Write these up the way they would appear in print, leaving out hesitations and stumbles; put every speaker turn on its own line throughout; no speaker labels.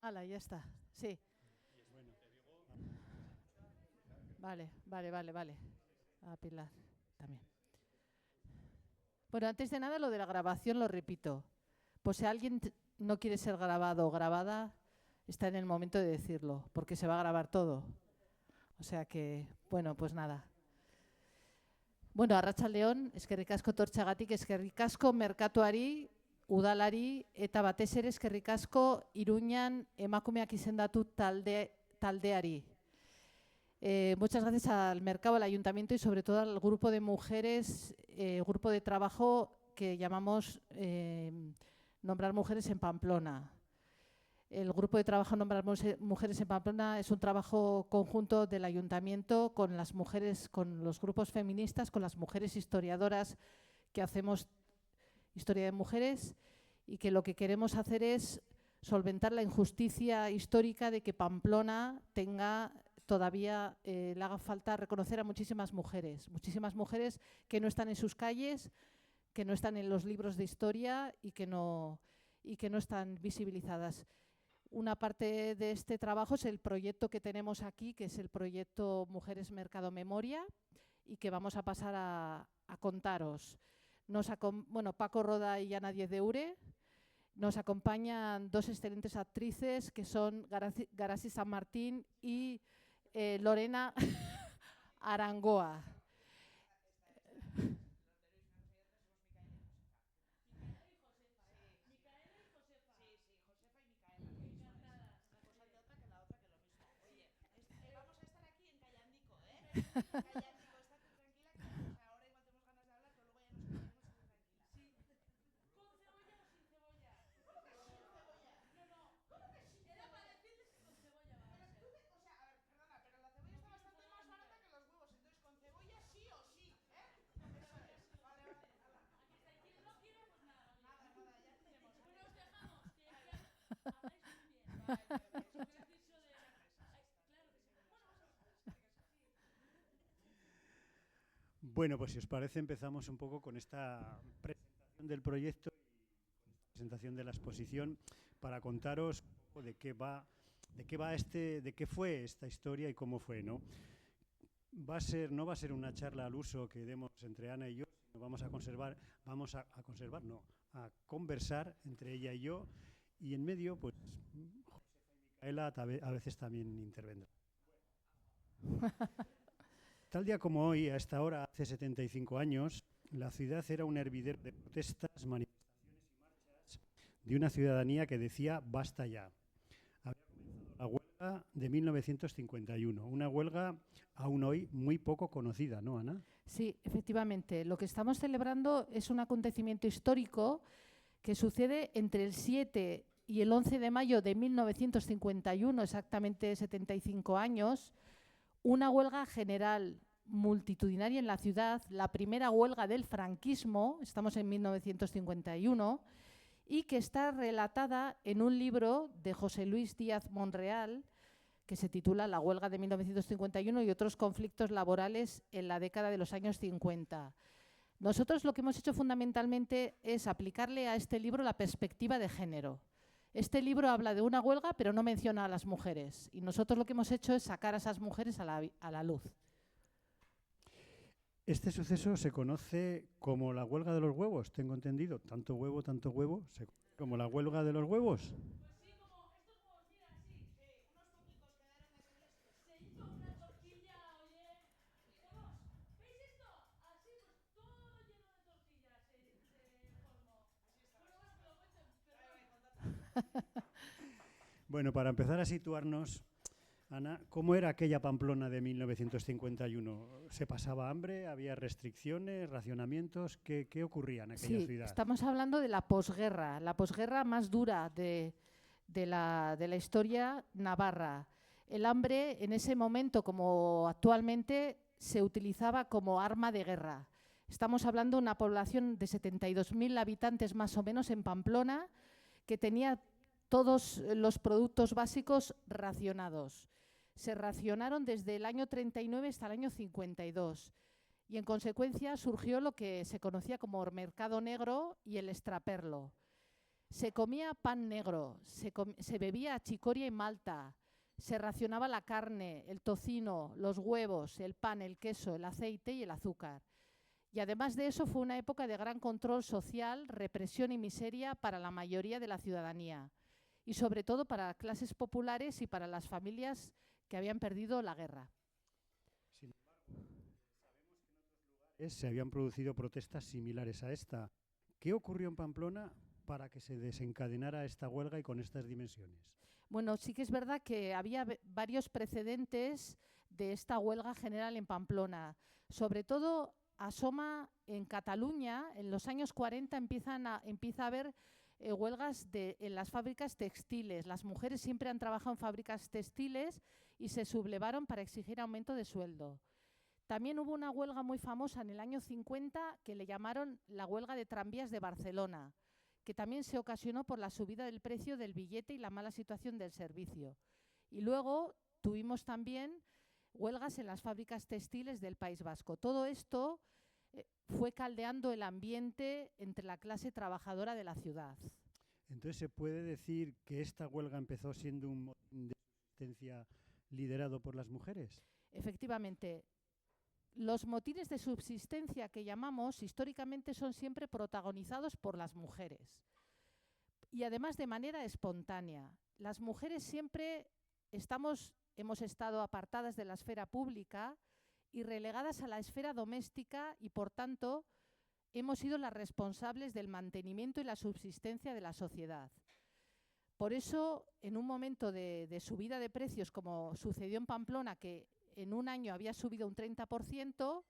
Hala, ya está. Sí. Vale, vale, vale, vale. A Pilar también. Bueno, antes de nada, lo de la grabación lo repito. Pues si alguien no quiere ser grabado o grabada, está en el momento de decirlo, porque se va a grabar todo. O sea que, bueno, pues nada. Bueno, Arratsaldeon, eskerrik asko tortxagatik, eskerrik asko merkatuari, udalari, eta batez ere eskerrik asko Iruñan emakumeak izendatu taldeari. Muchas gracias al mercado, al ayuntamiento y sobre todo al grupo de mujeres, grupo de trabajo que llamamos Nombrar Mujeres en Pamplona. El grupo de trabajo Nombrar Mujeres en Pamplona es un trabajo conjunto del ayuntamiento con las mujeres, con los grupos feministas, con las mujeres historiadoras que hacemos historia de mujeres y que lo que queremos hacer es solventar la injusticia histórica de que Pamplona tenga todavía, le haga falta reconocer a muchísimas mujeres que no están en sus calles, que no están en los libros de historia y que no están visibilizadas. Una parte de este trabajo es el proyecto que tenemos aquí, que es el proyecto Mujeres Mercado Memoria, y que vamos a pasar a contaros. Bueno, Paco Roda y Ana Diez de Ure. Nos acompañan dos excelentes actrices que son Garasi San Martín y Lorena Arangoa.
Bueno, pues si os parece empezamos un poco con esta presentación del proyecto, presentación de la exposición, para contaros de qué va, de qué fue esta historia y cómo fue, ¿no? No va a ser una charla al uso que demos entre Ana y yo, sino a conversar entre ella y yo, y en medio, pues, Micaela a veces también intervendrá. Tal día como hoy, a esta hora, hace 75 años, la ciudad era un hervidero de protestas, manifestaciones y marchas de una ciudadanía que decía basta ya. Había comenzado la huelga de 1951, una huelga aún hoy muy poco conocida, ¿no, Ana?
Sí, efectivamente. Lo que estamos celebrando es un acontecimiento histórico que sucede entre el 7 y el 11 de mayo de 1951, exactamente 75 años, una huelga general multitudinaria en la ciudad, la primera huelga del franquismo, estamos en 1951, y que está relatada en un libro de José Luis Díaz Monreal, que se titula La huelga de 1951 y otros conflictos laborales en la década de los años 50. Nosotros lo que hemos hecho fundamentalmente es aplicarle a este libro la perspectiva de género. Este libro habla de una huelga, pero no menciona a las mujeres. Y nosotros lo que hemos hecho es sacar a esas mujeres a la luz.
Este suceso se conoce como la huelga de los huevos, tengo entendido. Tanto huevo, se conoce como la huelga de los huevos. Bueno, para empezar a situarnos, Ana, ¿cómo era aquella Pamplona de 1951? ¿Se pasaba hambre? ¿Había restricciones, racionamientos? ¿Qué ocurría en aquella ciudad?
Estamos hablando de la posguerra más dura de la historia navarra. El hambre en ese momento, como actualmente, se utilizaba como arma de guerra. Estamos hablando de una población de 72.000 habitantes más o menos en Pamplona, que tenía todos los productos básicos racionados. Se racionaron desde el año 39 hasta el año 52 y en consecuencia surgió lo que se conocía como mercado negro y el extraperlo. Se comía pan negro, se bebía achicoria y malta, se racionaba la carne, el tocino, los huevos, el pan, el queso, el aceite y el azúcar. Y además de eso fue una época de gran control social, represión y miseria para la mayoría de la ciudadanía y sobre todo para clases populares y para las familias que habían perdido la guerra.
Sin embargo, se habían producido protestas similares a esta. ¿Qué ocurrió en Pamplona para que se desencadenara esta huelga y con estas dimensiones?
Bueno, sí que es verdad que había varios precedentes de esta huelga general en Pamplona. Sobre todo asoma en Cataluña, en los años 40 empieza a haber huelgas en las fábricas textiles. Las mujeres siempre han trabajado en fábricas textiles y se sublevaron para exigir aumento de sueldo. También hubo una huelga muy famosa en el año 50 que le llamaron la huelga de tranvías de Barcelona, que también se ocasionó por la subida del precio del billete y la mala situación del servicio. Y luego tuvimos también huelgas en las fábricas textiles del País Vasco. Todo esto fue caldeando el ambiente entre la clase trabajadora de la ciudad.
Entonces, ¿se puede decir que esta huelga empezó siendo un motín de subsistencia liderado por las mujeres?
Efectivamente. Los motines de subsistencia que llamamos históricamente son siempre protagonizados por las mujeres y además de manera espontánea. Las mujeres siempre hemos estado apartadas de la esfera pública y relegadas a la esfera doméstica y por tanto hemos sido las responsables del mantenimiento y la subsistencia de la sociedad. Por eso, en un momento de subida de precios como sucedió en Pamplona, que en un año había subido un 30%,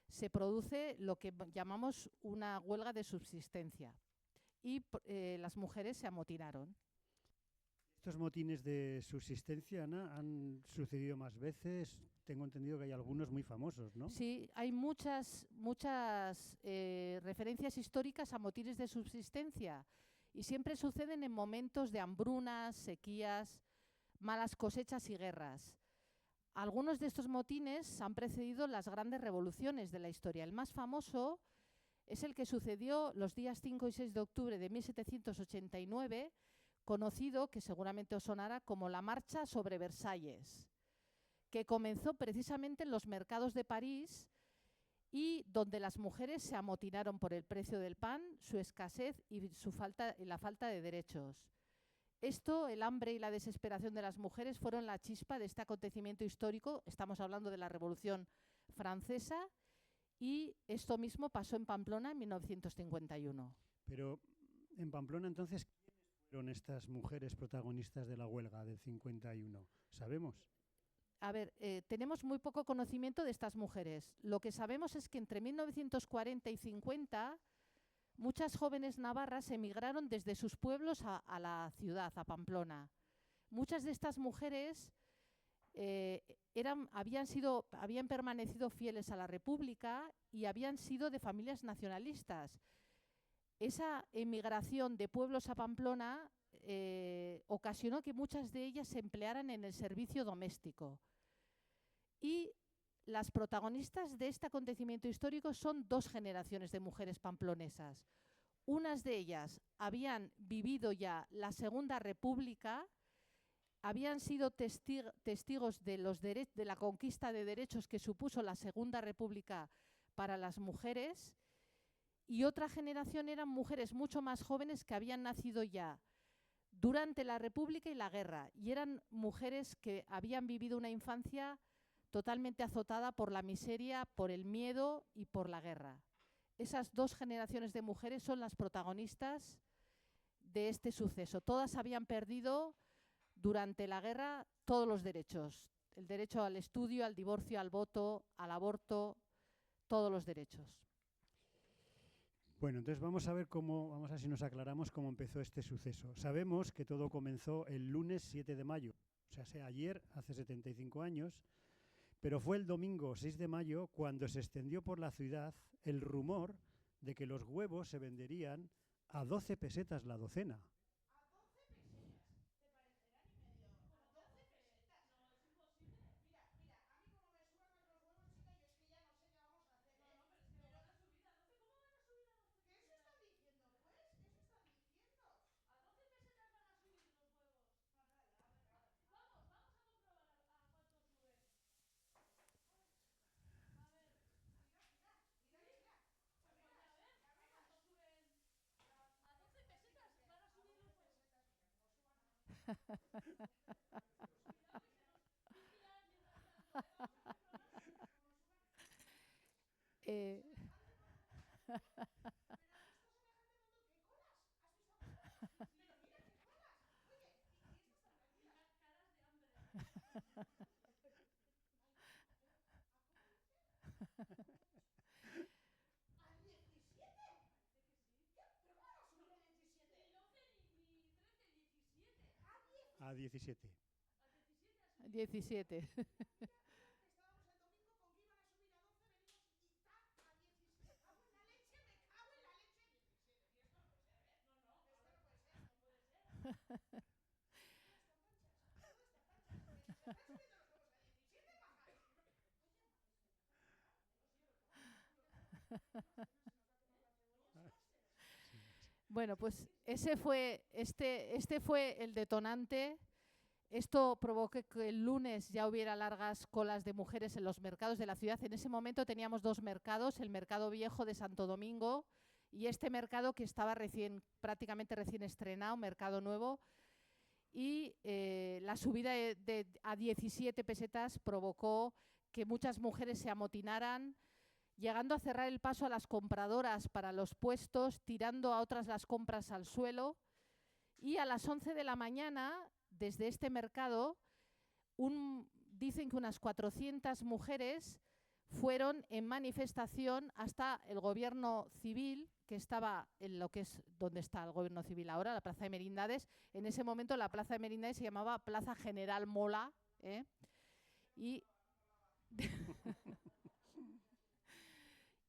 se produce lo que llamamos una huelga de subsistencia y las mujeres se amotinaron.
Estos motines de subsistencia, Ana, han sucedido más veces. Tengo entendido que hay algunos muy famosos, ¿no?
Sí, hay muchas referencias históricas a motines de subsistencia y siempre suceden en momentos de hambrunas, sequías, malas cosechas y guerras. Algunos de estos motines han precedido las grandes revoluciones de la historia. El más famoso es el que sucedió los días 5 y 6 de octubre de 1789, conocido, que seguramente os sonará, como la Marcha sobre Versalles, que comenzó precisamente en los mercados de París y donde las mujeres se amotinaron por el precio del pan, su escasez y la falta de derechos. Esto, el hambre y la desesperación de las mujeres fueron la chispa de este acontecimiento histórico. Estamos hablando de la Revolución Francesa y esto mismo pasó en Pamplona en 1951.
Pero en Pamplona entonces, ¿quiénes fueron estas mujeres protagonistas de la huelga del 51? ¿Sabemos?
A ver, tenemos muy poco conocimiento de estas mujeres. Lo que sabemos es que entre 1940 y 50 muchas jóvenes navarras emigraron desde sus pueblos a la ciudad, a Pamplona. Muchas de estas mujeres habían permanecido fieles a la República y habían sido de familias nacionalistas. Esa emigración de pueblos a Pamplona ocasionó que muchas de ellas se emplearan en el servicio doméstico. Y las protagonistas de este acontecimiento histórico son dos generaciones de mujeres pamplonesas. Unas de ellas habían vivido ya la Segunda República, habían sido testigos de la conquista de derechos que supuso la Segunda República para las mujeres, y otra generación eran mujeres mucho más jóvenes que habían nacido ya durante la República y la guerra, y eran mujeres que habían vivido una infancia totalmente azotada por la miseria, por el miedo y por la guerra. Esas dos generaciones de mujeres son las protagonistas de este suceso. Todas habían perdido durante la guerra todos los derechos. El derecho al estudio, al divorcio, al voto, al aborto, todos los derechos.
Bueno, entonces vamos a ver si nos aclaramos cómo empezó este suceso. Sabemos que todo comenzó el lunes 7 de mayo, o sea, ayer, hace 75 años, pero fue el domingo 6 de mayo cuando se extendió por la ciudad el rumor de que los huevos se venderían a 12 pesetas la docena.
Eh,
A 17.
17. Bueno, pues este fue el detonante. Esto provocó que el lunes ya hubiera largas colas de mujeres en los mercados de la ciudad. En ese momento teníamos dos mercados, el Mercado Viejo de Santo Domingo y este mercado que estaba prácticamente recién estrenado, Mercado Nuevo. Y la subida a 17 pesetas provocó que muchas mujeres se amotinaran, llegando a cerrar el paso a las compradoras para los puestos, tirando a otras las compras al suelo. Y a las 11 de la mañana, desde este mercado, dicen que unas 400 mujeres fueron en manifestación hasta el gobierno civil, que estaba en lo que es donde está el gobierno civil ahora, la Plaza de Merindades. En ese momento la Plaza de Merindades se llamaba Plaza General Mola, ¿eh? Y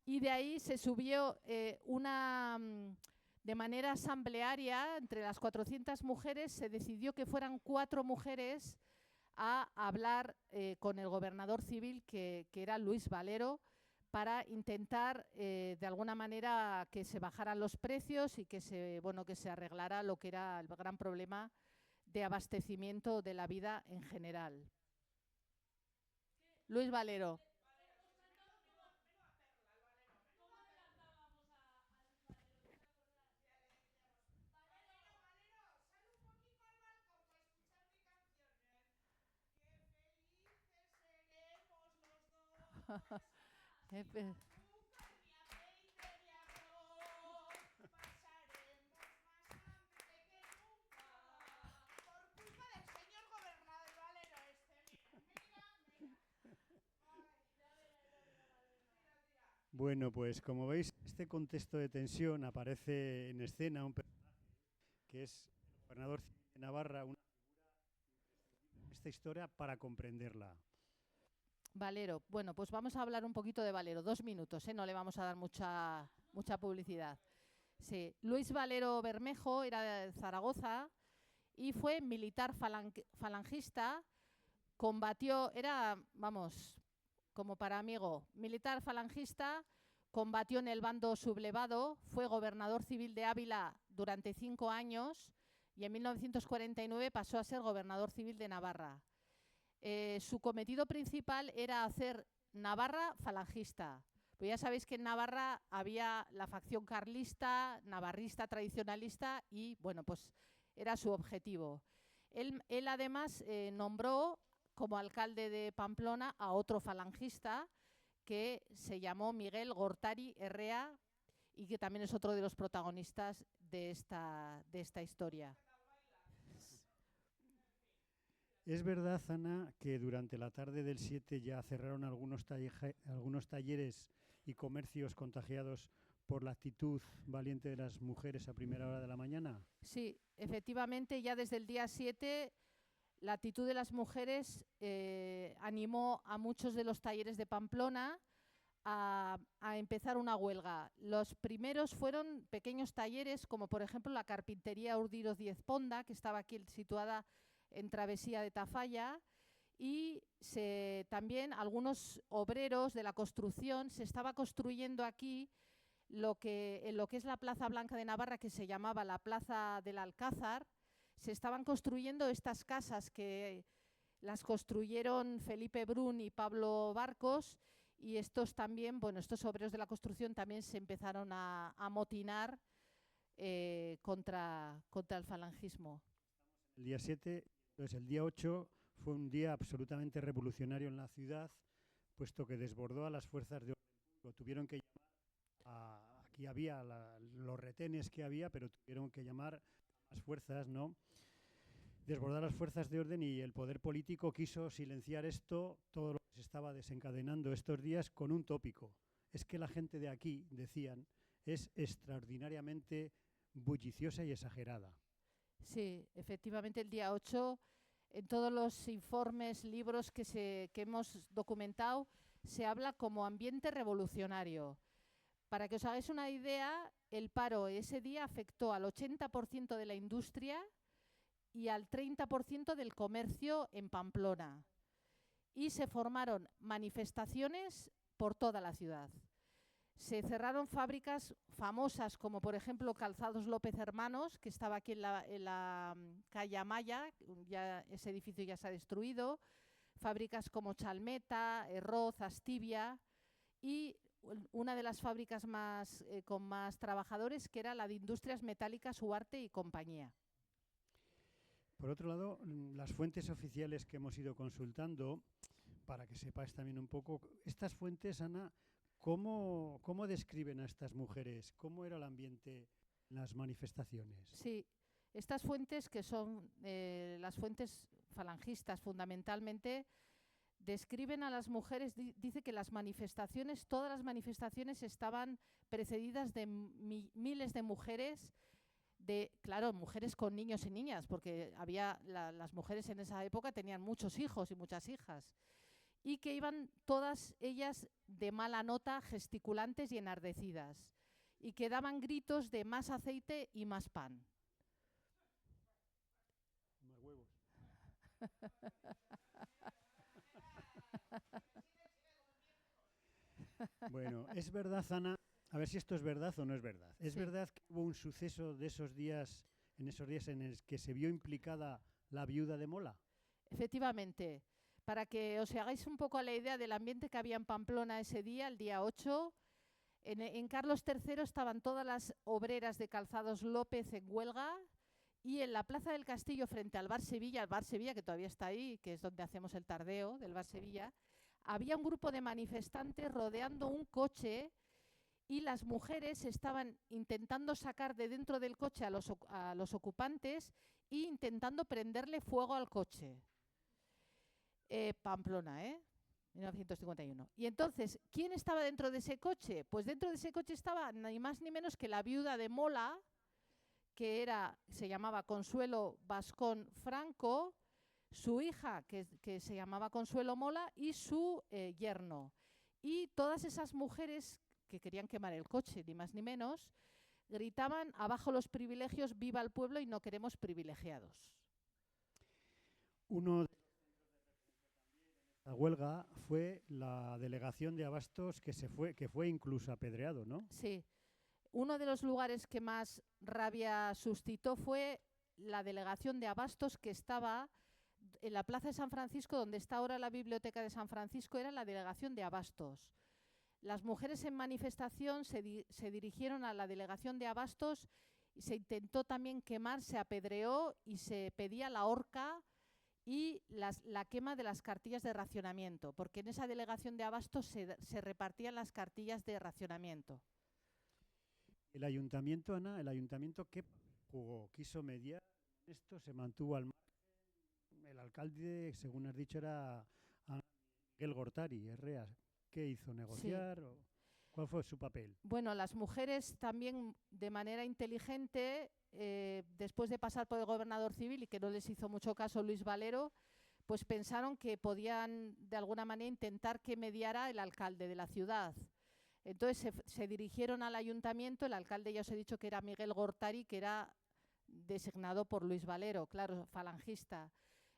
y de ahí se subió de manera asamblearia, entre las 400 mujeres, se decidió que fueran 4 mujeres a hablar con el gobernador civil, que era Luis Valero, para intentar de alguna manera que se bajaran los precios y que se arreglara lo que era el gran problema de abastecimiento de la vida en general. Luis Valero.
Bueno, pues como veis, en este contexto de tensión aparece en escena un personaje que es el gobernador civil de Navarra, una figura imprescindible en esta historia para comprenderla.
Valero. Bueno, pues vamos a hablar un poquito de Valero. 2 minutos, no le vamos a dar mucha publicidad. Sí. Luis Valero Bermejo era de Zaragoza y fue militar falangista. Combatió, como para amigo, militar falangista, combatió en el bando sublevado, fue gobernador civil de Ávila durante 5 años y en 1949 pasó a ser gobernador civil de Navarra. Su cometido principal era hacer Navarra falangista. Pues ya sabéis que en Navarra había la facción carlista, navarrista, tradicionalista y, bueno, pues era su objetivo. Él además nombró como alcalde de Pamplona a otro falangista que se llamó Miguel Gortari Errea y que también es otro de los protagonistas de esta historia.
Es verdad, Ana, que durante la tarde del 7 ya cerraron algunos talleres y comercios contagiados por la actitud valiente de las mujeres a primera hora de la mañana.
Sí, efectivamente, ya desde el día 7 la actitud de las mujeres animó a muchos de los talleres de Pamplona a empezar una huelga. Los primeros fueron pequeños talleres, como por ejemplo la carpintería Urdiro Diez Ponda, que estaba aquí situada en Travesía de Tafalla, y también algunos obreros de la construcción. Se estaba construyendo aquí en lo que es la Plaza Blanca de Navarra, que se llamaba la Plaza del Alcázar. Se estaban construyendo estas casas que las construyeron Felipe Brun y Pablo Barcos, y estos obreros de la construcción también se empezaron a amotinar contra el falangismo.
el día 7. Entonces, el día 8 fue un día absolutamente revolucionario en la ciudad, puesto que desbordó a las fuerzas de orden público. Tuvieron que llamar aquí había los retenes que había, pero tuvieron que llamar a las fuerzas, ¿no? Desbordar las fuerzas de orden, y el poder político quiso silenciar esto, todo lo que se estaba desencadenando estos días, con un tópico. Es que la gente de aquí, decían, es extraordinariamente bulliciosa y exagerada.
Sí, efectivamente el día 8, en todos los informes, libros que hemos documentado, se habla como ambiente revolucionario. Para que os hagáis una idea, el paro ese día afectó al 80% de la industria y al 30% del comercio en Pamplona. Y se formaron manifestaciones por toda la ciudad. Se cerraron fábricas famosas como por ejemplo Calzados López Hermanos, que estaba aquí en la calle Amaya, ya ese edificio ya se ha destruido, fábricas como Chalmeta, Erroz, Astivia, y una de las fábricas con más trabajadores, que era la de Industrias Metálicas Huarte y compañía.
Por otro lado, las fuentes oficiales que hemos ido consultando, para que sepáis también un poco, estas fuentes, Ana, ¿cómo describen a estas mujeres? ¿Cómo era el ambiente en las manifestaciones?
Sí, estas fuentes, que son las fuentes falangistas fundamentalmente, describen a las mujeres, dice que las manifestaciones, todas las manifestaciones estaban precedidas de miles de mujeres, claro, mujeres con niños y niñas, porque las mujeres en esa época tenían muchos hijos y muchas hijas, y que iban todas ellas de mala nota, gesticulantes y enardecidas, y que daban gritos de más aceite y más pan.
Más huevos. Bueno, es verdad, Ana, a ver si esto es verdad o no es verdad. ¿Es
Sí.
verdad que hubo un suceso en esos días en el que se vio implicada la viuda de Mola?
Efectivamente, para que os hagáis un poco a la idea del ambiente que había en Pamplona ese día, el día 8, en Carlos III estaban todas las obreras de Calzados López en huelga, y en la Plaza del Castillo, frente al Bar Sevilla, que todavía está ahí, que es donde hacemos el tardeo del Bar Sevilla, había un grupo de manifestantes rodeando un coche, y las mujeres estaban intentando sacar de dentro del coche a los ocupantes e intentando prenderle fuego al coche. Pamplona, 1951. Y entonces, ¿quién estaba dentro de ese coche? Pues dentro de ese coche estaba ni más ni menos que la viuda de Mola, que se llamaba Consuelo Vascón Franco, su hija, que se llamaba Consuelo Mola, y su yerno. Y todas esas mujeres que querían quemar el coche, ni más ni menos, gritaban: abajo los privilegios, viva el pueblo y no queremos privilegiados.
Uno de la huelga fue la delegación de Abastos, que fue incluso apedreado, ¿no?
Sí. Uno de los lugares que más rabia suscitó fue la delegación de Abastos, que estaba en la Plaza de San Francisco, donde está ahora la Biblioteca de San Francisco. Era la delegación de Abastos. Las mujeres en manifestación se dirigieron a la delegación de Abastos y se intentó también quemar, se apedreó y se pedía la horca y la quema de las cartillas de racionamiento, porque en esa delegación de Abastos se repartían las cartillas de racionamiento.
El ayuntamiento, Ana, ¿qué jugó? ¿Quiso mediar esto? ¿Se mantuvo al margen? El alcalde, según has dicho, era Miguel Gortari, Herreas. ¿Qué hizo? ¿Negociar?
Sí.
¿Cuál fue su papel?
Bueno, las mujeres también, de manera inteligente, después de pasar por el gobernador civil y que no les hizo mucho caso Luis Valero, pues pensaron que podían de alguna manera intentar que mediara el alcalde de la ciudad. Entonces se dirigieron al ayuntamiento. El alcalde, ya os he dicho, que era Miguel Gortari, que era designado por Luis Valero, claro, falangista.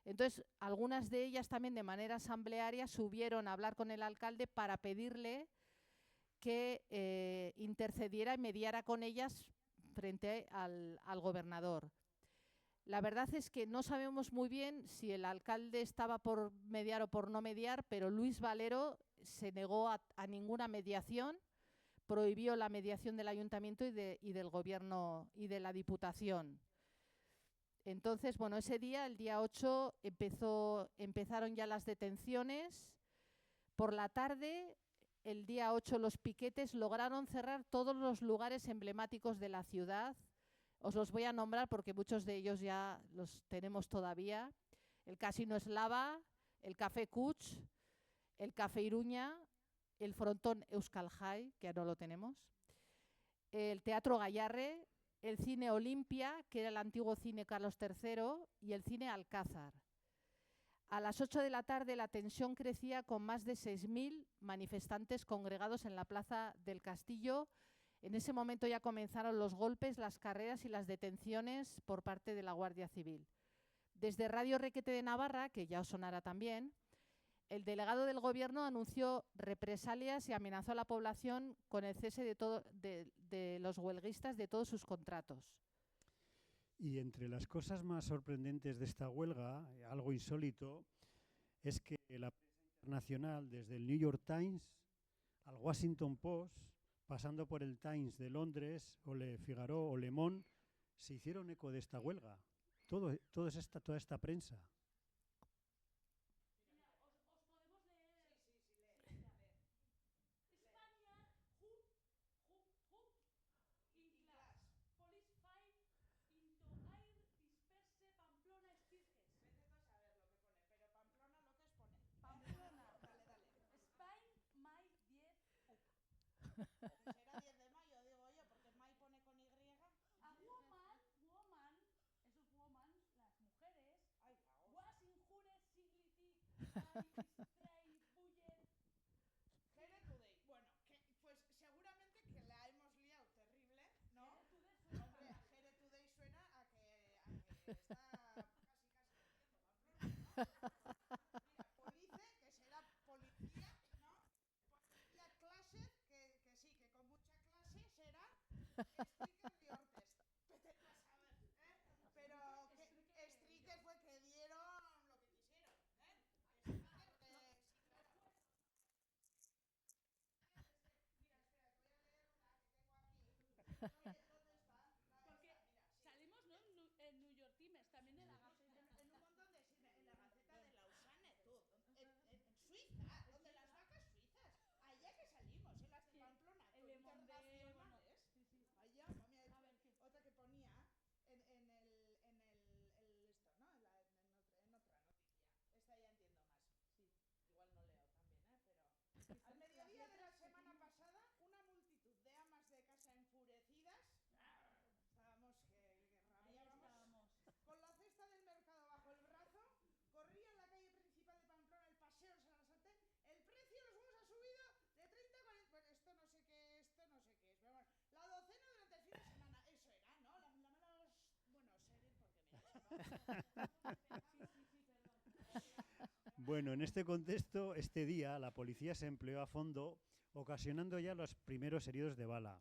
Entonces, algunas de ellas también de manera asamblearia subieron a hablar con el alcalde para pedirle que intercediera y mediara con ellas frente al gobernador. La verdad es que no sabemos muy bien si el alcalde estaba por mediar o por no mediar, pero Luis Valero se negó a ninguna mediación, prohibió la mediación del ayuntamiento y del gobierno y de la diputación. Entonces, bueno, ese día, el día 8, empezaron ya las detenciones. Por la tarde, el día 8, los piquetes lograron cerrar todos los lugares emblemáticos de la ciudad. Os los voy a nombrar porque muchos de ellos ya los tenemos todavía. El Casino Eslava, el Café Kuch, el Café Iruña, el Frontón Euskal Jai, que ya no lo tenemos, el Teatro Gayarre, el Cine Olimpia, que era el antiguo Cine Carlos III, y el Cine Alcázar. A las 8 de la tarde la tensión crecía con más de 6.000 manifestantes congregados en la Plaza del Castillo. En ese momento ya comenzaron los golpes, las carreras y las detenciones por parte de la Guardia Civil. Desde Radio Requete de Navarra, que ya os sonará también, el delegado del Gobierno anunció represalias y amenazó a la población con el cese de los huelguistas de todos sus contratos.
Y entre las cosas más sorprendentes de esta huelga, algo insólito, es que la prensa internacional, desde el New York Times al Washington Post, pasando por el Times de Londres, o Le Figaro o Le Monde, se hicieron eco de esta huelga. Toda esta prensa.
Será 10 de mayo, digo yo, porque May pone con Y.
A woman, eso es woman, las mujeres.
Ay,
Was injured signify buller.
Jere Today. Bueno, pues seguramente que la hemos liado terrible, ¿no? Hombre, Jere Today suena a que está casi metiendo Pamplona, ¿no? Mira, Police, que será policía, ¿no? Policía clase, que sí, que con mucha clase será Striker y Ortes. Vete a saber, ¿eh? Pero que Striker fue que dieron lo que quisieron, ¿eh? Striker que sí, claro. Mira, espera, te voy a leer una que tengo aquí. ¿Dónde está?
Porque
Mira, sí.
salimos, ¿no? En New York Times, también en la Gaceta.
En un montón de en la Gaceta de Lausanne, tú. En Suiza, donde las vacas suizas. Allá que salimos, en las de Pamplona,
El Le Monde,
internacionales.
bueno, sí.
Allá, mira,
A ver, ¿qué?
otra que ponía en esto, ¿no? En otra noticia. Esta ya entiendo más.
Sí.
Igual no leo también, pero... Al mediodía de la semana pasada, una multitud de amas de casa enfurecidas, estábamos que rabiábamos, con la cesta del mercado bajo el brazo, corrían la calle principal de Pamplona, el paseo de San Arsenal. El precio de los huevos ha subido de 30 a 40... Bueno, esto no sé qué es, pero bueno, la docena durante el fin de semana, eso era, ¿no? La mala... Bueno, serio, porque mira...
Sí, perdón.
Bueno, en este contexto, este día, la policía se empleó a fondo, ocasionando ya los primeros heridos de bala.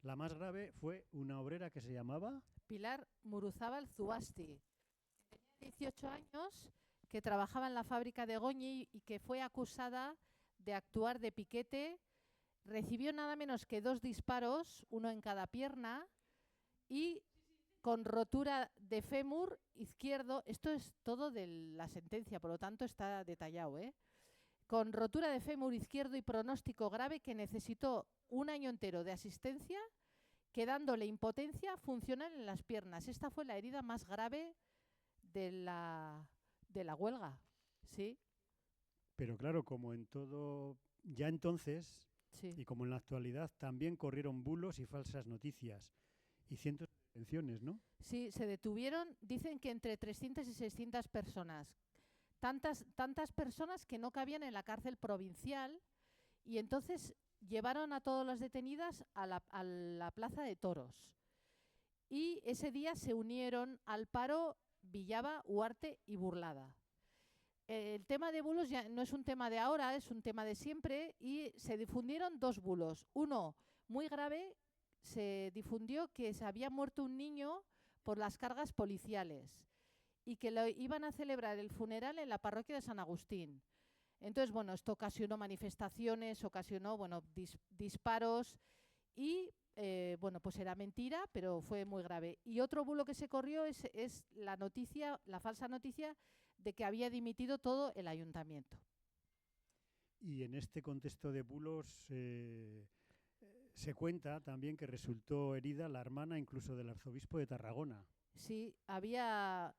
La más grave fue una obrera que se llamaba...
Pilar Muruzábal Zuasti. Tenía 18 años, que trabajaba en la fábrica de Goñi y que fue acusada de actuar de piquete. Recibió nada menos que 2 disparos, uno en cada pierna, y con rotura de fémur izquierdo. Esto es todo de la sentencia, por lo tanto está detallado, ¿eh? Con rotura de fémur izquierdo y pronóstico grave, que necesitó un año entero de asistencia, quedándole impotencia funcional en las piernas. Esta fue la herida más grave de la huelga, ¿sí?
Pero claro, como en todo, ya entonces,
Sí.
y como en la actualidad, también corrieron bulos y falsas noticias y cientos de detenciones, ¿no?
Sí, se detuvieron, dicen que entre 300 y 600 personas. Tantas personas que no cabían en la cárcel provincial, y entonces llevaron a todas las detenidas a la plaza de toros. Y ese día se unieron al paro Villaba, Huarte y Burlada. El tema de bulos ya no es un tema de ahora, es un tema de siempre, y se difundieron 2 bulos. Uno muy grave, se difundió que se había muerto un niño por las cargas policiales y que lo iban a celebrar el funeral en la parroquia de San Agustín. Entonces, bueno, esto ocasionó manifestaciones, ocasionó, bueno, disparos, y bueno, pues era mentira, pero fue muy grave. Y otro bulo que se corrió es la noticia, la falsa noticia de que había dimitido todo el ayuntamiento.
Y en este contexto de bulos se cuenta también que resultó herida la hermana incluso del arzobispo de Tarragona.
Sí,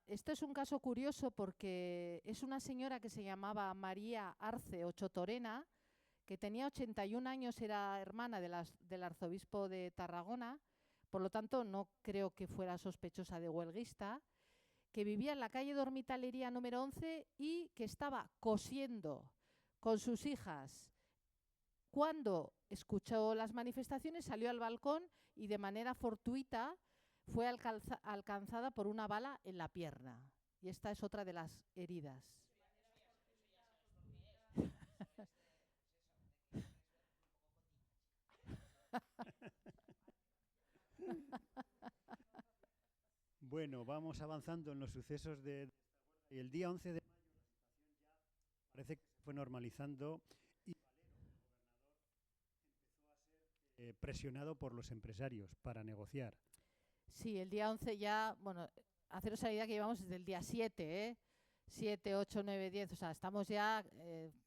esto es un caso curioso porque es una señora que se llamaba María Arce Ochotorena, que tenía 81 años, era hermana del arzobispo de Tarragona, por lo tanto no creo que fuera sospechosa de huelguista, que vivía en la calle Dormitalería número 11 y que estaba cosiendo con sus hijas. Cuando escuchó las manifestaciones, salió al balcón y de manera fortuita fue alcanzada por una bala en la pierna. Y esta es otra de las heridas.
Bueno, vamos avanzando en los sucesos y el día 11 de mayo parece que se fue normalizando y presionado por los empresarios para negociar.
Sí, el día 11 ya, bueno, haceros la idea que llevamos desde el día 7, ¿eh? 7, 8, 9, 10, o sea, estamos ya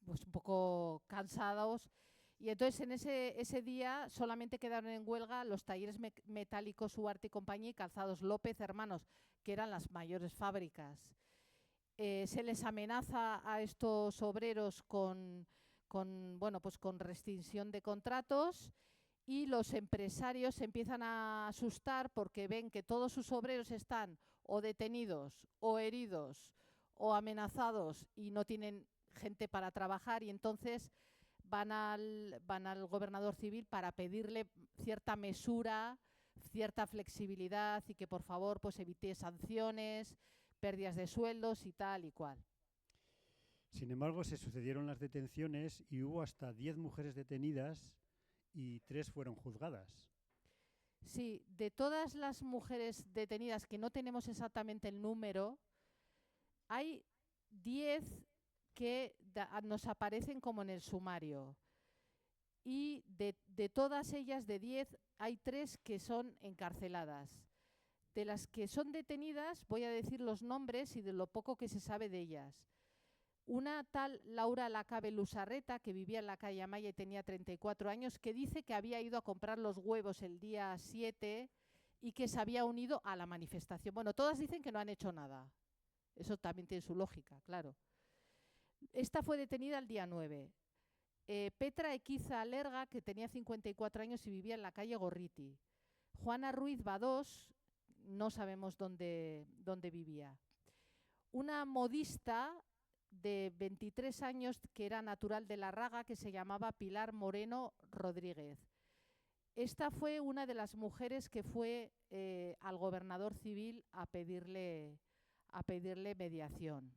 pues un poco cansados. Y entonces en ese día solamente quedaron en huelga los talleres metálicos Huarte y Compañía y Calzados López Hermanos, que eran las mayores fábricas. Se les amenaza a estos obreros bueno, pues con rescisión de contratos, y los empresarios se empiezan a asustar porque ven que todos sus obreros están o detenidos o heridos o amenazados y no tienen gente para trabajar, y entonces van al gobernador civil para pedirle cierta mesura, cierta flexibilidad y que por favor pues evite sanciones, pérdidas de sueldos y tal y cual.
Sin embargo, se sucedieron las detenciones y hubo hasta 10 mujeres detenidas y 3 fueron juzgadas.
Sí, de todas las mujeres detenidas, que no tenemos exactamente el número, hay 10 que nos aparecen como en el sumario. Y de todas ellas, de 10, hay 3 que son encarceladas. De las que son detenidas, voy a decir los nombres y de lo poco que se sabe de ellas. Una tal Laura Lacabe Lusarreta, que vivía en la calle Amaya y tenía 34 años, que dice que había ido a comprar los huevos el día 7 y que se había unido a la manifestación. Bueno, todas dicen que no han hecho nada. Eso también tiene su lógica, claro. Esta fue detenida el día 9. Petra Equiza Alerga, que tenía 54 años y vivía en la calle Gorriti. Juana Ruiz Badós, no sabemos dónde vivía. Una modista de 23 años que era natural de La Raga, que se llamaba Pilar Moreno Rodríguez. Esta fue una de las mujeres que fue al gobernador civil a pedirle mediación.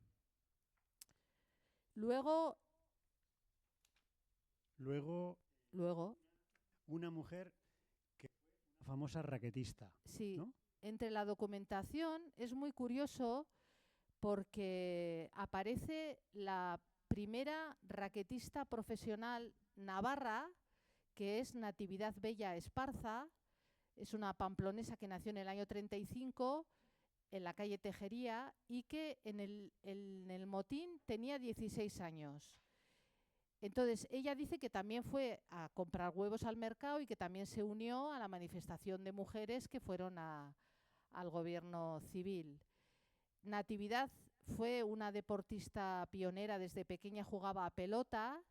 Luego,
una mujer que fue una famosa raquetista.
Sí,
¿no?
entre la documentación es muy curioso porque aparece la primera raquetista profesional navarra, que es Natividad Bella Esparza. Es una pamplonesa que nació en el año 35 en la calle Tejería y que en el motín tenía 16 años. Entonces, ella dice que también fue a comprar huevos al mercado y que también se unió a la manifestación de mujeres que fueron al gobierno civil. Natividad fue una deportista pionera, desde pequeña jugaba a pelota,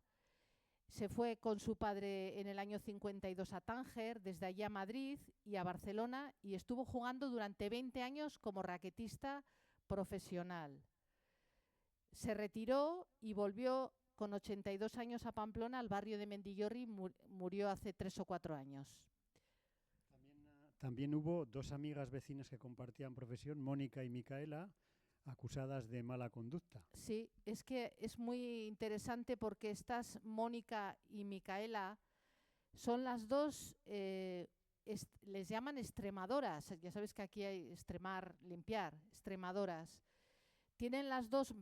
se fue con su padre en el año 52 a Tánger, desde allí a Madrid y a Barcelona, y estuvo jugando durante 20 años como raquetista profesional. Se retiró y volvió con 82 años a Pamplona, al barrio de Mendillorri, murió hace 3 o 4 años.
También hubo 2 amigas vecinas que compartían profesión, Mónica y Micaela, acusadas de mala conducta.
Sí, es que es muy interesante porque estas Mónica y Micaela son las dos, les llaman extremadoras. Ya sabes que aquí hay extremar, limpiar, extremadoras. Tienen las dos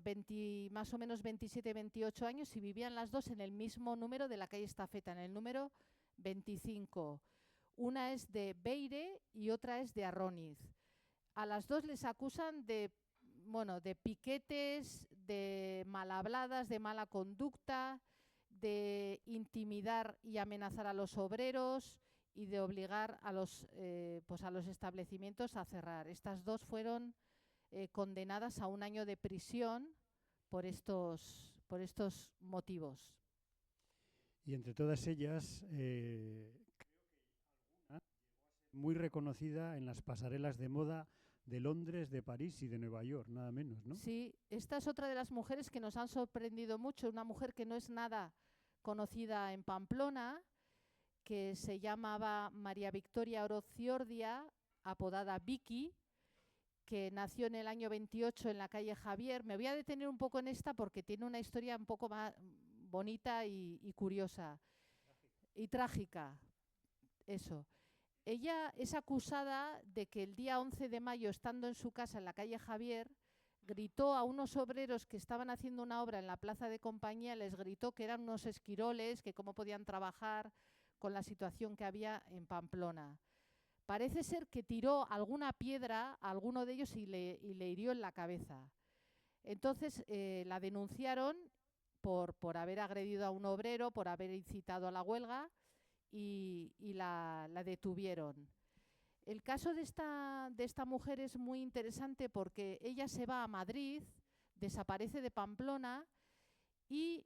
más o menos 27, 28 años y vivían las dos en el mismo número de la calle Estafeta, en el número 25. Una es de Beire y otra es de Arroniz. A las dos les acusan de, bueno, de piquetes, de mal habladas, de mala conducta, de intimidar y amenazar a los obreros y de obligar a pues a los establecimientos a cerrar. Estas dos fueron condenadas a 1 año de prisión por estos motivos.
Y entre todas ellas, muy reconocida en las pasarelas de moda de Londres, de París y de Nueva York, nada menos, ¿no?
Sí, esta es otra de las mujeres que nos han sorprendido mucho, una mujer que no es nada conocida en Pamplona, que se llamaba María Victoria Orozziordia, apodada Vicky, que nació en el año 28 en la calle Javier. Me voy a detener un poco en esta porque tiene una historia un poco más bonita y curiosa. Y trágica, eso. Ella es acusada de que el día 11 de mayo, estando en su casa en la calle Javier, gritó a unos obreros que estaban haciendo una obra en la plaza de Compañía, les gritó que eran unos esquiroles, que cómo podían trabajar con la situación que había en Pamplona. Parece ser que tiró alguna piedra a alguno de ellos y le hirió en la cabeza. Entonces la denunciaron por haber agredido a un obrero, por haber incitado a la huelga y la detuvieron. El caso de esta mujer es muy interesante porque ella se va a Madrid, desaparece de Pamplona y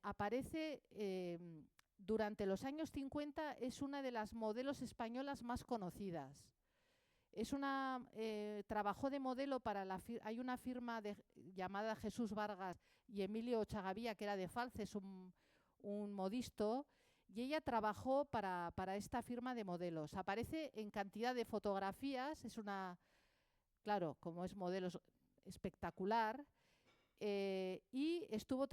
aparece durante los años 50, es una de las modelos españolas más conocidas. Trabajó de modelo para hay una firma llamada Jesús Vargas y Emilio Ochagavía, que era de Falces, un modisto, y ella trabajó para esta firma de modelos. Aparece en cantidad de fotografías, claro, como es modelo espectacular, y estuvo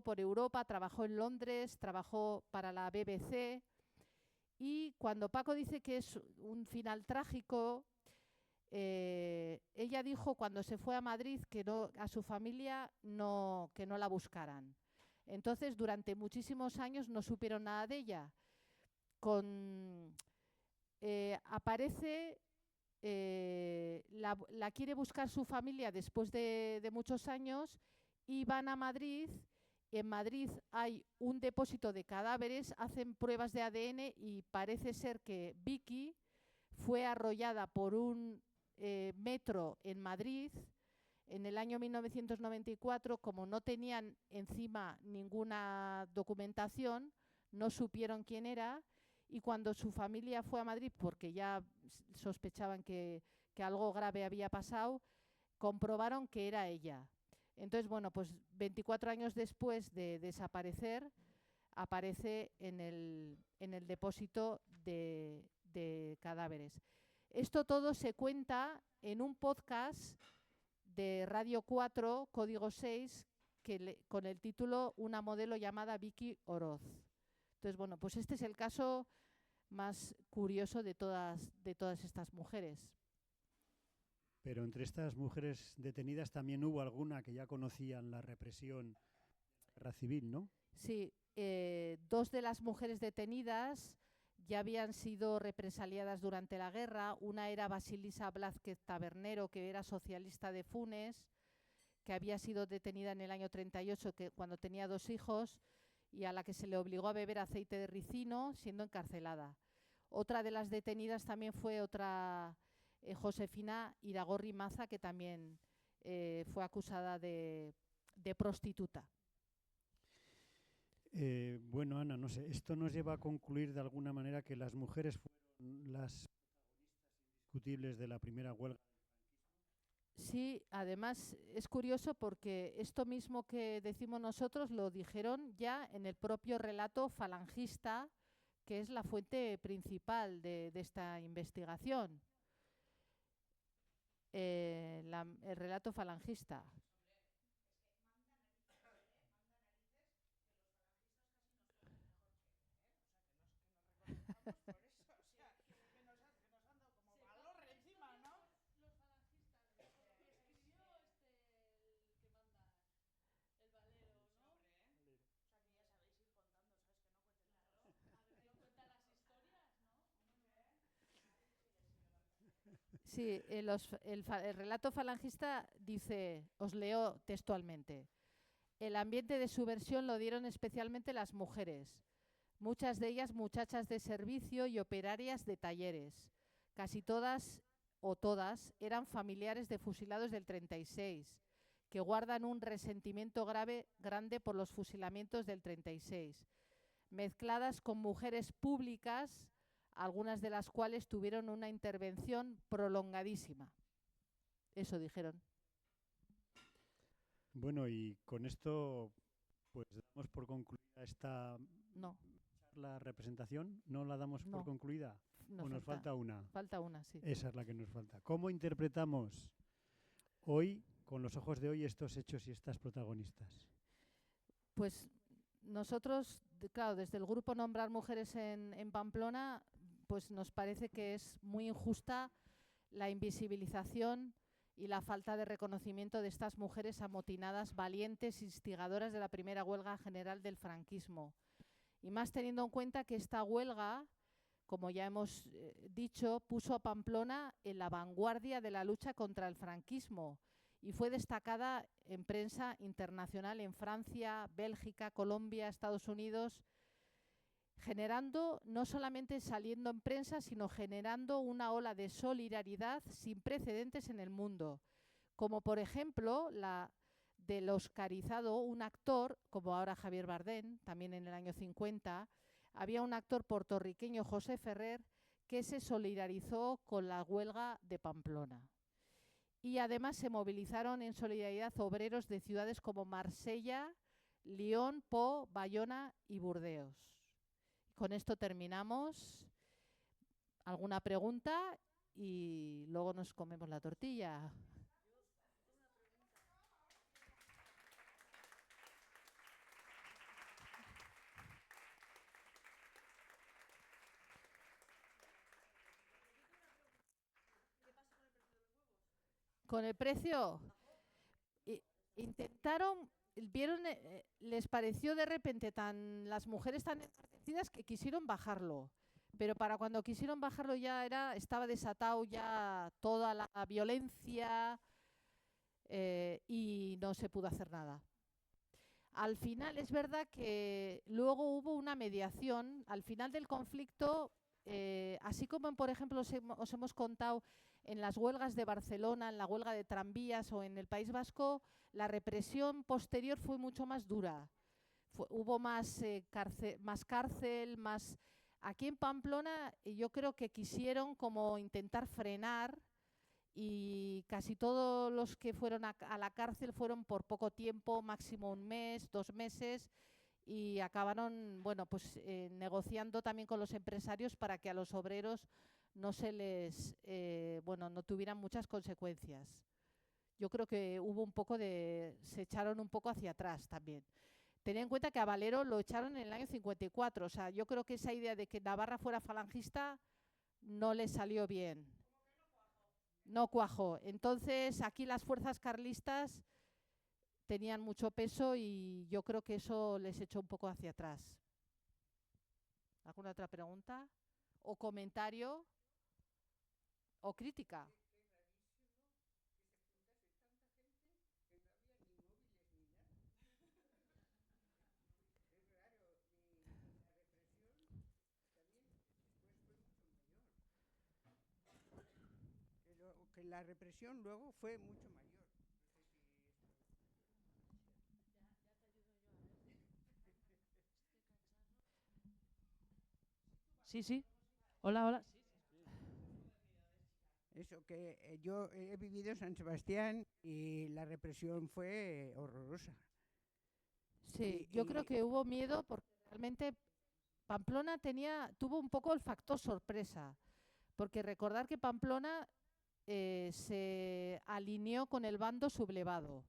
por Europa, trabajó en Londres, trabajó para la BBC. Y cuando Paco dice que es un final trágico, ella dijo cuando se fue a Madrid que a su familia que no la buscaran. Entonces, durante muchísimos años no supieron nada de ella. Aparece, la quiere buscar su familia después de muchos años y van a Madrid. En Madrid hay un depósito de cadáveres, hacen pruebas de ADN y parece ser que Vicky fue arrollada por un metro en Madrid en el año 1994. Como no tenían encima ninguna documentación, no supieron quién era, y cuando su familia fue a Madrid, porque ya sospechaban que algo grave había pasado, comprobaron que era ella. Entonces, bueno, pues 24 años después de desaparecer, aparece en el depósito de cadáveres. Esto todo se cuenta en un podcast de Radio 4, Código 6, con el título Una modelo llamada Vicky Oroz. Entonces, bueno, pues este es el caso más curioso de todas estas mujeres.
Pero entre estas mujeres detenidas también hubo alguna que ya conocían la represión de la guerra civil, ¿no?
Sí, 2 de las mujeres detenidas ya habían sido represaliadas durante la guerra. Una era Basilisa Blázquez Tabernero, que era socialista de Funes, que había sido detenida en el año 38, cuando tenía 2 hijos, y a la que se le obligó a beber aceite de ricino, siendo encarcelada. Otra de las detenidas también fue otra Josefina Iragorri Maza, que también fue acusada de prostituta.
Bueno, Ana, no sé, esto nos lleva a concluir de alguna manera que las mujeres fueron las protagonistas indiscutibles de la primera huelga.
Sí, además es curioso porque esto mismo que decimos nosotros lo dijeron ya en el propio relato falangista, que es la fuente principal de esta investigación. El relato falangista.
Por eso, o sea, que nos han dado como valor encima, ¿no?
Los falangistas. Escribió el que manda, el valero, ¿no?
Hombre, o sea, que ya sabéis ir contando, ¿sabes? Que no cuenten nada.
Claro. A ver, no cuenta las historias, ¿no?
Sí, el relato falangista dice, os leo textualmente, el ambiente de subversión lo dieron especialmente las mujeres, muchas de ellas muchachas de servicio y operarias de talleres. Casi todas o todas eran familiares de fusilados del 36, que guardan un resentimiento grande por los fusilamientos del 36, mezcladas con mujeres públicas, algunas de las cuales tuvieron una intervención prolongadísima. Eso dijeron.
Bueno, y con esto pues damos por concluida esta
No,
charla representación. ¿No la damos por
No.
concluida? ¿O nos falta una?
Falta una, sí.
Esa es la que nos falta. ¿Cómo interpretamos hoy, con los ojos de hoy, estos hechos y estas protagonistas?
Pues nosotros, claro, desde el grupo Nombrar Mujeres en Pamplona, pues nos parece que es muy injusta la invisibilización y la falta de reconocimiento de estas mujeres amotinadas, valientes, instigadoras de la primera huelga general del franquismo. Y más teniendo en cuenta que esta huelga, como ya hemos dicho, puso a Pamplona en la vanguardia de la lucha contra el franquismo y fue destacada en prensa internacional en Francia, Bélgica, Colombia, Estados Unidos, generando, no solamente saliendo en prensa, sino generando una ola de solidaridad sin precedentes en el mundo, como por ejemplo la del oscarizado, un actor, como ahora Javier Bardem, también en el año 50, había un actor puertorriqueño, José Ferrer, que se solidarizó con la huelga de Pamplona. Y además se movilizaron en solidaridad obreros de ciudades como Marsella, Lyon, Po, Bayona y Burdeos. Con esto terminamos. ¿Alguna pregunta? Y luego nos comemos la tortilla. Con el precio, intentaron, vieron, les pareció de repente las mujeres tan enardecidas que quisieron bajarlo. Pero para cuando quisieron bajarlo ya estaba desatado ya toda la violencia y no se pudo hacer nada. Al final es verdad que luego hubo una mediación. Al final del conflicto, así como por ejemplo os hemos contado en las huelgas de Barcelona, en la huelga de tranvías o en el País Vasco, la represión posterior fue mucho más dura. Hubo más cárcel, más... Aquí en Pamplona yo creo que quisieron como intentar frenar y casi todos los que fueron a la cárcel fueron por poco tiempo, máximo un mes, 2 meses, y acabaron, bueno, pues negociando también con los empresarios para que a los obreros no se les, bueno, no tuvieran muchas consecuencias. Yo creo que hubo un poco se echaron un poco hacia atrás también. Tened en cuenta que a Valero lo echaron en el año 54, o sea, yo creo que esa idea de que Navarra fuera falangista no le salió bien. No cuajó. Entonces, aquí las fuerzas carlistas tenían mucho peso y yo creo que eso les echó un poco hacia atrás. ¿Alguna otra pregunta? ¿O comentario? ¿O crítica?
Que la represión luego fue mucho mayor.
Sí, sí. Hola, hola.
Eso, que yo he vivido en San Sebastián y la represión fue horrorosa.
Sí, yo creo que hubo miedo porque realmente Pamplona tuvo un poco el factor sorpresa, porque recordar que Pamplona se alineó con el bando sublevado.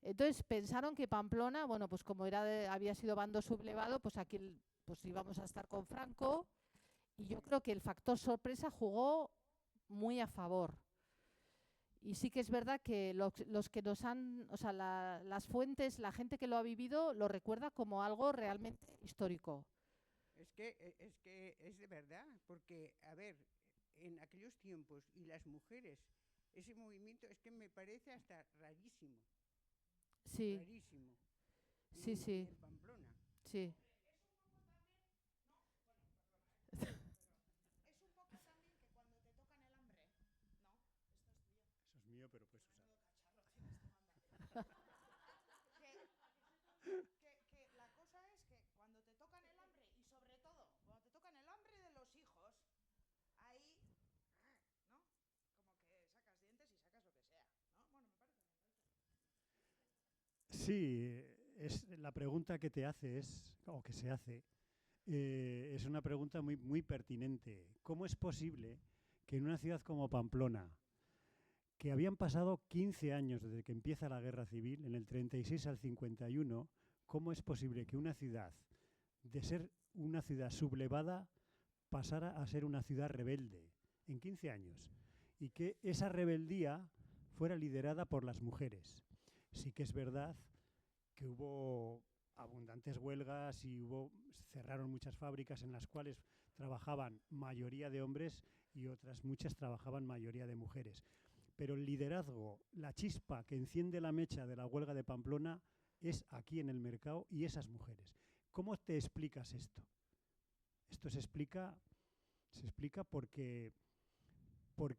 Entonces pensaron que Pamplona, bueno, pues como había sido bando sublevado, pues aquí pues íbamos a estar con Franco, y yo creo que el factor sorpresa jugó muy a favor. Y sí que es verdad que los que nos han, o sea, las fuentes, la gente que lo ha vivido, lo recuerda como algo realmente histórico.
Es que es de verdad, porque, a ver, en aquellos tiempos y las mujeres, ese movimiento es que me parece hasta rarísimo,
Sí,
rarísimo.
sí,
Y
sí,
en Pamplona.
sí.
Es un poco también que cuando te tocan el hambre, ¿no? Esto es tuyo.
Eso es mío, pero puedes usar.
Menudo cacharro tienes tú, anda. que la cosa es que cuando te tocan el hambre, y sobre todo, cuando te tocan el hambre de los hijos, ahí, ¿no? Como que sacas dientes y sacas lo que sea, ¿no? Bueno, me parece bien.
Sí, es la pregunta que te hace o que se hace, es una pregunta muy, muy pertinente. ¿Cómo es posible que en una ciudad como Pamplona, que habían pasado 15 años desde que empieza la guerra civil, en el 36 al 51, cómo es posible que una ciudad, de ser una ciudad sublevada, pasara a ser una ciudad rebelde en 15 años? Y que esa rebeldía fuera liderada por las mujeres. Sí que es verdad que hubo abundantes huelgas y cerraron muchas fábricas en las cuales trabajaban mayoría de hombres y otras muchas trabajaban mayoría de mujeres. Pero el liderazgo, la chispa que enciende la mecha de la huelga de Pamplona es aquí en el mercado y esas mujeres. ¿Cómo te explicas esto? Esto se explica porque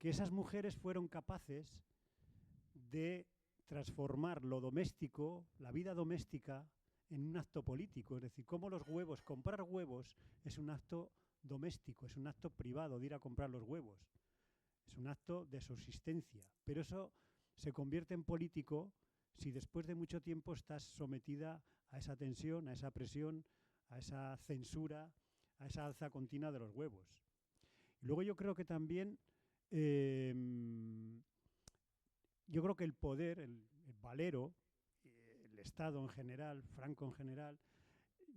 esas mujeres fueron capaces de transformar lo doméstico, la vida doméstica, en un acto político. Es decir, cómo los huevos, comprar huevos es un acto doméstico, es un acto privado de ir a comprar los huevos. Es un acto de subsistencia. Pero eso se convierte en político si después de mucho tiempo estás sometida a esa tensión, a esa presión, a esa censura, a esa alza continua de los huevos. Y luego yo creo que también yo creo que el poder, el valero, el Estado en general, Franco en general,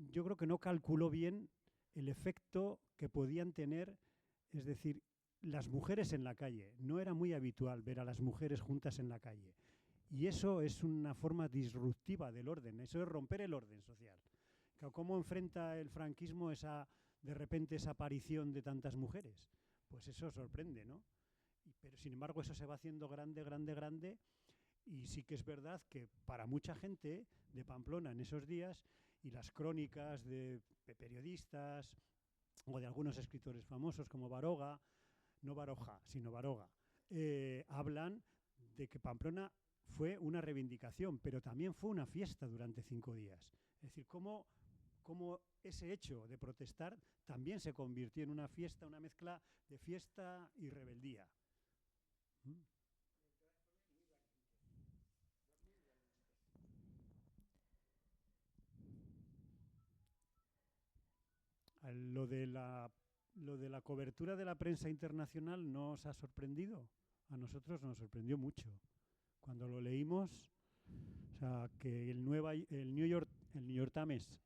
yo creo que no calculó bien el efecto que podían tener, es decir, las mujeres en la calle. No era muy habitual ver a las mujeres juntas en la calle. Y eso es una forma disruptiva del orden, eso es romper el orden social. ¿Cómo enfrenta el franquismo de repente esa aparición de tantas mujeres? Pues eso sorprende, ¿no? Pero sin embargo eso se va haciendo grande, grande, grande, y sí que es verdad que para mucha gente de Pamplona en esos días, y las crónicas de periodistas o de algunos escritores famosos como Baroga, no Baroja, sino Baroga, hablan de que Pamplona fue una reivindicación, pero también fue una fiesta durante 5 días. Es decir, cómo ese hecho de protestar también se convirtió en una fiesta, una mezcla de fiesta y rebeldía. Lo de la cobertura de la prensa internacional ¿no os ha sorprendido? A nosotros nos sorprendió mucho. Cuando lo leímos, o sea, que el New York Times,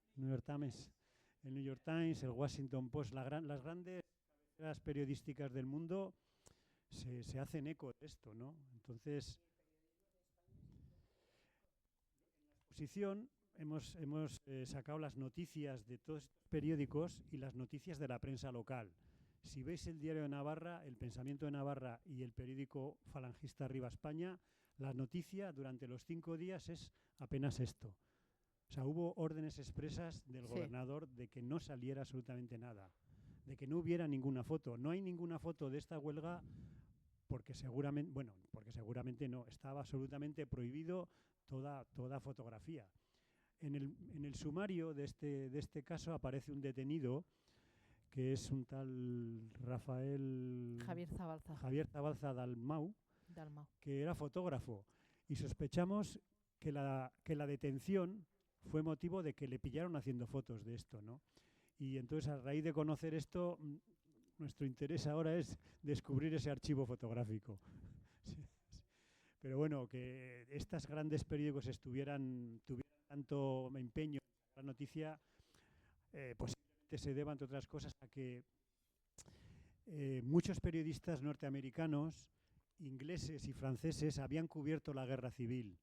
el Washington Post, las grandes cabeceras periodísticas del mundo se hacen eco de esto, ¿no? Entonces, en la exposición hemos sacado las noticias de todos estos periódicos y las noticias de la prensa local. Si veis el Diario de Navarra, El Pensamiento de Navarra y el periódico falangista Arriba España, la noticia durante los 5 días es apenas esto. O sea, hubo órdenes expresas del gobernador de que no saliera absolutamente nada, de que no hubiera ninguna foto. No hay ninguna foto de esta huelga porque seguramente no, estaba absolutamente prohibido toda fotografía. En el sumario de este caso aparece un detenido que es un tal Javier Zabalza Dalmau, que era fotógrafo, y sospechamos que la detención fue motivo de que le pillaron haciendo fotos de esto, ¿no? Y entonces, a raíz de conocer esto, nuestro interés ahora es descubrir ese archivo fotográfico. Sí. Pero bueno, que estos grandes periódicos tuvieran tanto empeño en la noticia, posiblemente se deba, entre otras cosas, a que muchos periodistas norteamericanos, ingleses y franceses habían cubierto la guerra civil,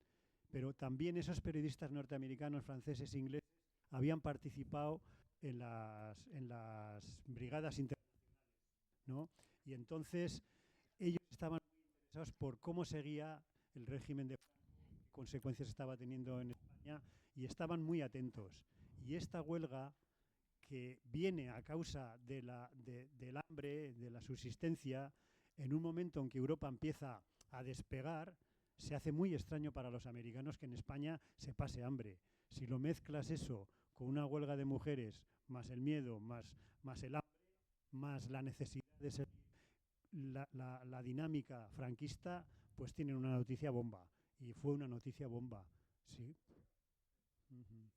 pero también esos periodistas norteamericanos, franceses e ingleses habían participado en las brigadas internacionales ¿no? Y entonces ellos estaban muy interesados por cómo seguía el régimen de qué consecuencias estaba teniendo en España y estaban muy atentos. Y esta huelga que viene a causa del hambre, de la subsistencia, en un momento en que Europa empieza a despegar, se hace muy extraño para los americanos que en España se pase hambre. Si lo mezclas eso con una huelga de mujeres, más el miedo, más el hambre, más la necesidad de ser la dinámica franquista, pues tienen una noticia bomba. Y fue una noticia bomba, ¿sí? Uh-huh.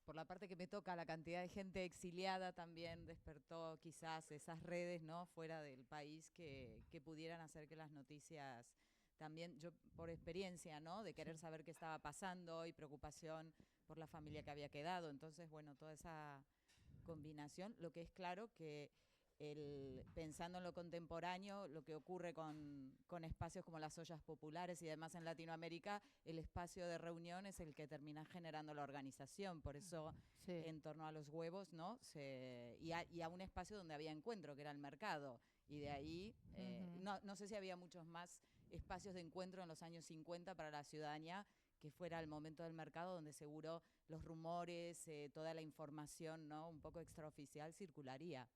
Por la parte que me toca, la cantidad de gente exiliada también despertó quizás esas redes, ¿no?, fuera del país que pudieran hacer que las noticias también, yo por experiencia, ¿no?, de querer saber qué estaba pasando y preocupación por la familia que había quedado. Entonces, bueno, toda esa combinación, lo que es claro que pensando en lo contemporáneo, lo que ocurre con espacios como las ollas populares y demás en Latinoamérica, el espacio de reunión es el que termina generando la organización. Por eso,
Sí.
en torno a los huevos, ¿no? Y a un espacio donde había encuentro, que era el mercado. Y de ahí, no sé si había muchos más espacios de encuentro en los años 50 para la ciudadanía, que fuera el momento del mercado donde seguro los rumores, toda la información, ¿no?, un poco extraoficial circularía.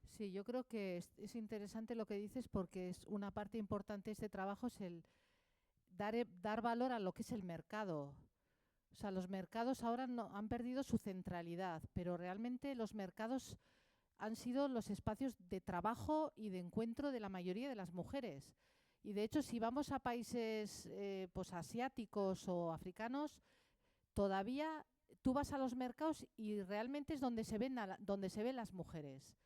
Sí, yo creo que es interesante lo que dices porque es una parte importante de este trabajo, es el dar valor a lo que es el mercado. O sea, los mercados ahora no, han perdido su centralidad, pero realmente los mercados han sido los espacios de trabajo y de encuentro de la mayoría de las mujeres. Y de hecho, si vamos a países pues asiáticos o africanos, todavía tú vas a los mercados y realmente es donde se ven las mujeres.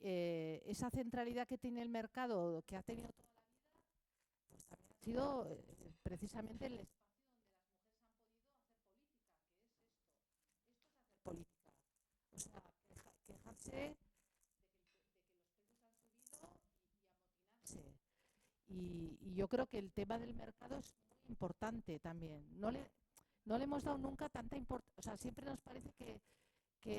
Esa centralidad que tiene el mercado, que ha tenido toda la vida, pues también ha sido precisamente el espacio donde las mujeres han podido hacer política, que es esto. Esto es hacer política. O sea, quejarse de que los precios han subido y amotinarse. Y yo creo que el tema del mercado es muy importante también. No le hemos dado nunca tanta importancia. O sea, siempre nos parece que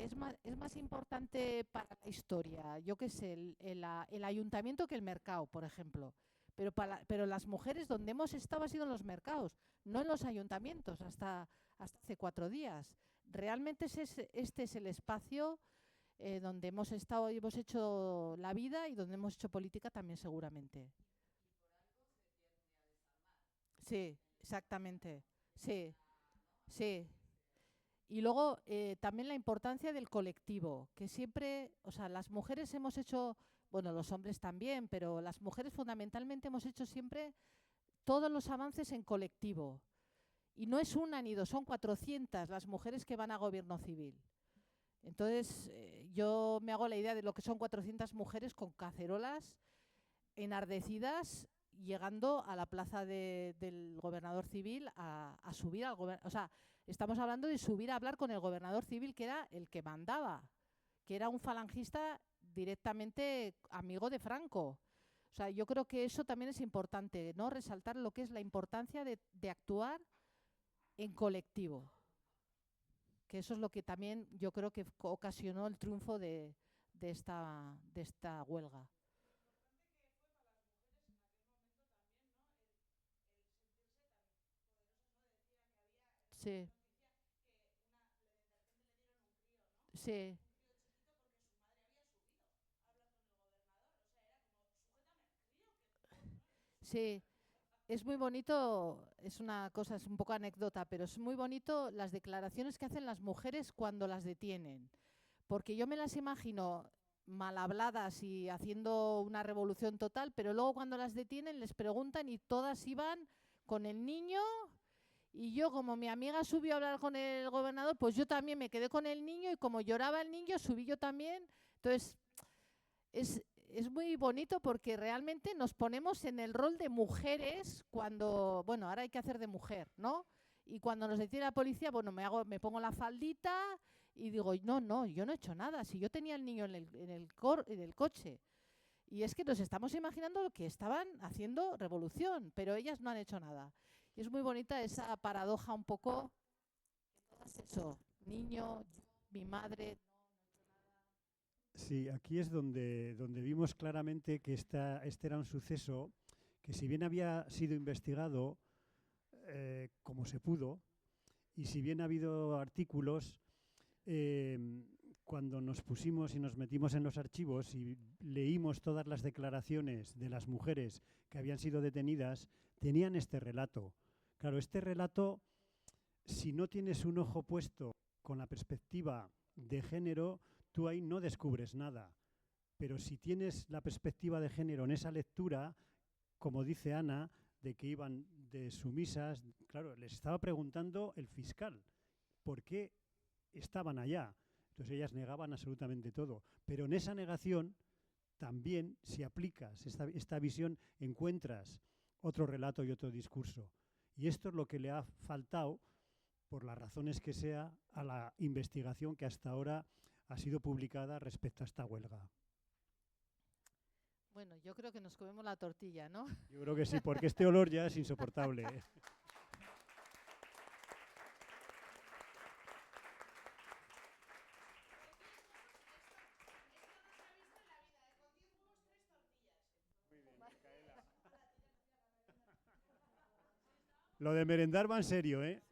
es más importante para la historia, yo qué sé, el ayuntamiento que el mercado, por ejemplo. Pero las mujeres donde hemos estado ha sido en los mercados, no en los ayuntamientos, hasta hace 4 días. Realmente este es el espacio donde hemos estado y hemos hecho la vida y donde hemos hecho política también seguramente. Sí, exactamente. Sí, sí. Y luego también la importancia del colectivo, que siempre, o sea, las mujeres hemos hecho, bueno, los hombres también, pero las mujeres fundamentalmente hemos hecho siempre todos los avances en colectivo. Y no es una ni dos, son 400 las mujeres que van a gobierno civil. Entonces, yo me hago la idea de lo que son 400 mujeres con cacerolas enardecidas llegando a la plaza del gobernador civil a subir al gobernador. O sea, estamos hablando de subir a hablar con el gobernador civil, que era el que mandaba, que era un falangista directamente amigo de Franco. O sea, yo creo que eso también es importante, ¿no? Resaltar lo que es la importancia de actuar en colectivo. Que eso es lo que también yo creo que ocasionó el triunfo de esta huelga. Sí. Sí. Sí. Es muy bonito, es una cosa, es un poco anécdota, pero es muy bonito las declaraciones que hacen las mujeres cuando las detienen. Porque yo me las imagino mal habladas y haciendo una revolución total, pero luego cuando las detienen les preguntan y todas iban con el niño. Y yo, como mi amiga subió a hablar con el gobernador, pues yo también me quedé con el niño y como lloraba el niño, subí yo también. Entonces, es muy bonito porque realmente nos ponemos en el rol de mujeres cuando, bueno, ahora hay que hacer de mujer, ¿no? Y cuando nos detiene la policía, bueno, me pongo la faldita y digo, no, yo no he hecho nada, si yo tenía el niño en el coche. Y es que nos estamos imaginando que estaban haciendo revolución, pero ellas no han hecho nada. Y es muy bonita esa paradoja un poco, es eso, niño, mi madre.
Sí, aquí es donde vimos claramente que este era un suceso que, si bien había sido investigado como se pudo, y si bien ha habido artículos, cuando nos pusimos y nos metimos en los archivos y leímos todas las declaraciones de las mujeres que habían sido detenidas, tenían este relato. Claro, este relato, si no tienes un ojo puesto con la perspectiva de género, tú ahí no descubres nada. Pero si tienes la perspectiva de género en esa lectura, como dice Ana, de que iban de sumisas, claro, les estaba preguntando el fiscal por qué estaban allá. Entonces ellas negaban absolutamente todo. Pero en esa negación también, si aplicas esta visión, encuentras otro relato y otro discurso. Y esto es lo que le ha faltado, por las razones que sea, a la investigación que hasta ahora ha sido publicada respecto a esta huelga.
Bueno, yo creo que nos comemos la tortilla, ¿no?
Yo creo que sí, porque este olor ya es insoportable. Lo de merendar va en serio, ¿eh?